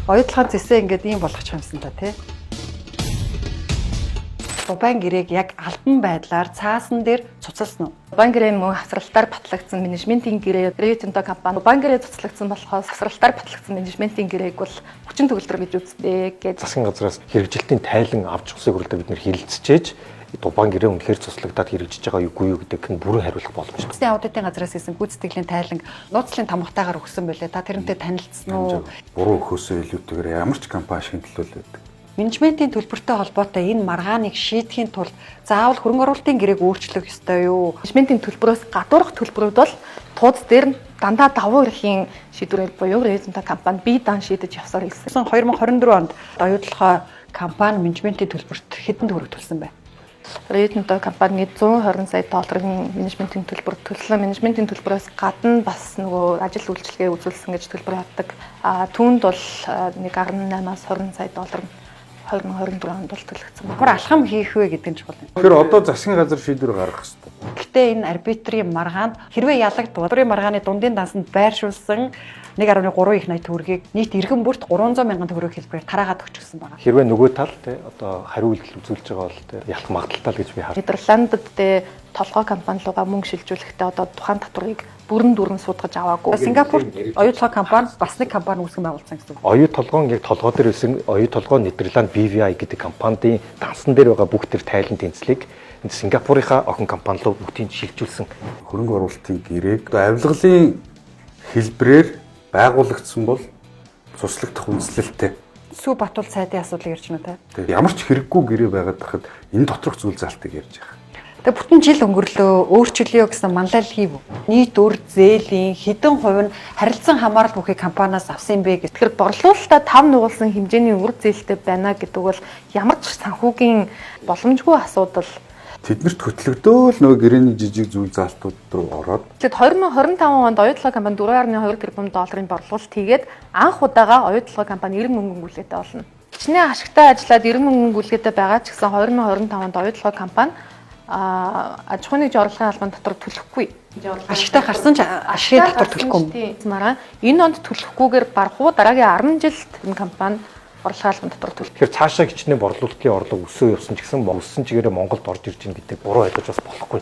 Оюутлахын зэсээ ингээд ийм болгочих юмсан та тий. Дубайн гэрээг яг албан байдлаар цаасан дээр цуцалсан уу? Дубайн гэрээ мөн хавсралтаар батлагдсан менежментийн гэрээ Rio Tinto компани Дубайн гэрээ цуцлагдсан болохоос хавсралтаар батлагдсан менежментийн гэрээг бол хүчин төгөлдөр гэж үздэг гэж. Засгийн газраас хэрэгжилтийн тайлан авч явахыг хүртэл бид нэр хилэлцчихэж Дубайн гэрээ үнэхээр цуцлагдаад хэрэгжиж байгаа үгүй юу гэдэг нь бүрэн хариулах боломжтой. Улсын аудитын газраас хийсэн гүйцэтгэлийн тайланг нууцлалын тамгатаагаар өгсөн байлээ. Та тэрнтэй танилцсан уу? Буруу өгөхөөсөө илүүтэйгээр ямар ч компани шиг төлөвлөлт байдаг. Менежментийн төлбөртэй холбоотой энэ маргааныг шийдэхийн тулд заавал хөрөнгө оруулалтын гэрээг өөрчлөх ёстой юу? Менежментийн төлбөрөөс гадуурх төлбөрүүд бол тууз дээр нь дандаа давуу эрхийн шийдвэрээр буюу Rio Tinto компани бие даан шийдэж явсаар хэлсэн. 2024 онд оюутлахаа компани менежментийн төлбөрт хэдэн төгрөг төлсөн бэ? Rio Tinto компани 120 сая долларын менежментийн төлбөр төлсөн. Менежментийн төлбөрөөс гадна бас нөгөө ажил үйлчилгээ үзүүлсэн гэж төлбөр авдаг. Түүнд бол 1.8-аас 20 сая доллар 2024 онд бол төлөгдсөн. Ямар алхам хийх вэ гэдэг нь чухал юм. Тэгэхээр одоо засгийн газар шийдвэр гаргах хэрэгтэй. Гэхдээ энэ арбитрийн маргаанд хэрвээ ялагдвал арбитрийн маргааны дундын дансанд байршуулсан 1.3 их 80 төгрөгийг нийт иргэн бүрт 300 мянган төгрөг хэлбэрээр тараагаад өгчихсөн байна. Хэрвээ нөгөө тал тий одоо хариу үйлдэл үзүүлж байгаа бол тий ялах магадaltaй л гэж би харж. Нидерландд толгой компани руугаа мөнгө шилжүүлэхдээ одоо тухайн татварыг бүрэн суудгаж аваагүй. Сингапурт оюутлах компани бас нэг компани үүсгэн байгуулсан гэсэн үг. Оюу толгоон яг толгой дээр байсан оюу толгой Нидерланд BVI гэдэг компанийн дансан дээр байгаа бүх төр тайлан тэнцлийг Сингапурынхаа охин компани руу бүгдийг шилжүүлсэн. Хөрөнгө оруулалтын гэрээг авилгалын хэлбэрээр байгуулагдсан бол цуслагдах үндслэлтэй. Сүү Батул сайдын асуудлыг ярьж байна те. Ямар ч хэрэггүй гэрээ байгаад тахад энэ доторх зүйл залтыг ярьж байгаа. Тэгээ бүтэн жил өнгөрлөө өөрчлөё гэсэн манлайл хийв. Нийт өр зээлийн хэдэн хувь нь харилцан хамаарал бүхий компаниас авсан бэ гэх. Тэгэхээр борлуулалтаа тав нугуулсан хэмжээний үр зээлтэй байна гэдэг бол ямар ч санхүүгийн боломжгүй асуудал. Тэднэрт хөтлөгдөөл нөгөө гэрээний жижиг зүйл залтууд руу ороод. Тэгэхээр 2025 онд оюутлах компани 4.2 тэрбум долларын борлуулалт хийгээд анх удаага оюутлах компани 90 мөнгөн гүйлгээтэй болно. Хичнээн ашигтай ажиллаад 90 мөнгөн гүйлгээтэй байгаа ч гэсэн 2025 онд оюутлах компани аж ахуйн орлогын албан татвар төлөхгүй. Ашигтай гарсан ч ашигын татвар төлөхгүй юм. Мараа энэ онд төлөхгүйгээр барахгүй дараагийн 10 жилд энэ компани орлогын албан татвар төлөх. Тэгэхээр цаашаа хичнээн борлуулалтын орлого өсөө явсан ч гэсэн өссөн чигээрээ Монголд орж ирж байгаа гэдэг буруу ойлгож бас болохгүй.